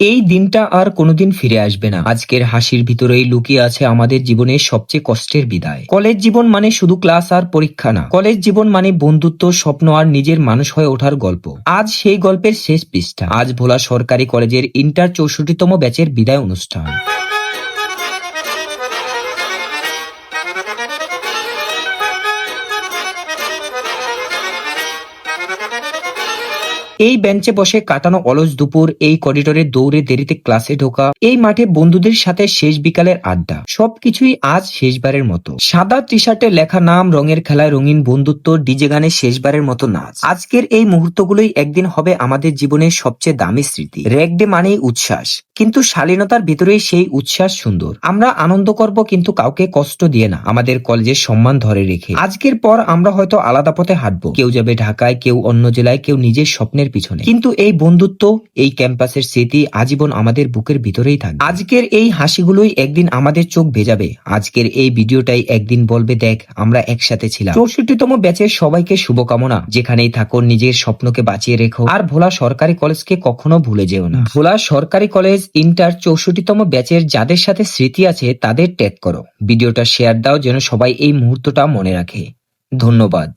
এই দিনটা আর কোনোদিন ফিরে আসবে না। আজকের হাসির ভিতরেই লুকিয়ে আছে আমাদের জীবনের সবচেয়ে কষ্টের বিদায়। কলেজ জীবন মানে শুধু ক্লাস আর পরীক্ষা না, কলেজ জীবন মানে বন্ধুত্ব, স্বপ্ন আর নিজের মানুষ হয়ে ওঠার গল্প। আজ সেই গল্পের শেষ পৃষ্ঠা। আজ ভোলা সরকারি কলেজের ইন্টার 64তম ব্যাচের বিদায় অনুষ্ঠান। এই বেঞ্চে বসে কাটানো অলস দুপুর, এই করিডোরে দৌড়ে দেরিতে ক্লাসে ঢোকা, এই মাঠে বন্ধুদের সাথে শেষ বিকালের আড্ডা, সবকিছুই আজ শেষবারের মতো। সাদা টি শার্টে লেখা নাম, রঙের খেলায় রঙিন বন্ধুত্ব, ডিজে গানে শেষবারের মতো নাচ। আজকের এই মুহূর্তগুলোই একদিন হবে আমাদের জীবনের সবচেয়ে দামি স্মৃতি। র্যাগ ডে মানেই উচ্ছ্বাস, কিন্তু শালীনতার ভিতরেই সেই উচ্ছ্বাস সুন্দর। আমরা আনন্দ করব, কিন্তু কাউকে কষ্ট দিয়ে না, আমাদের কলেজের সম্মান ধরে রেখে। আজকের পর আমরা হয়তো আলাদা পথে হাঁটবো, কেউ যাবে ঢাকায়, কেউ অন্য জেলায়, কেউ নিজের স্বপ্নের পিছনে, কিন্তু এই বন্ধুত্ব, এই ক্যাম্পাসের স্মৃতি আজীবন আমাদের বুকের ভিতরেই থাকবে। আজকের এই হাসিগুলোই একদিন আমাদের চোখ ভেজাবে। আজকের এই ভিডিওটাই একদিন বলবে, দেখ আমরা একসাথে ছিলাম। 64তম ব্যাচের সবাইকে শুভকামনা। যেখানেই থাকো নিজের স্বপ্নকে বাঁচিয়ে রেখো, আর ভোলা সরকারি কলেজকে কখনো ভুলে যেও না। ভোলা সরকারি কলেজ ইন্টার 64তম ব্যাচের যাদের সাথে স্মৃতি আছে তাদের ট্যাগ করো, ভিডিওটা শেয়ার দাও, যেন সবাই এই মুহূর্তটা মনে রাখে। ধন্যবাদ।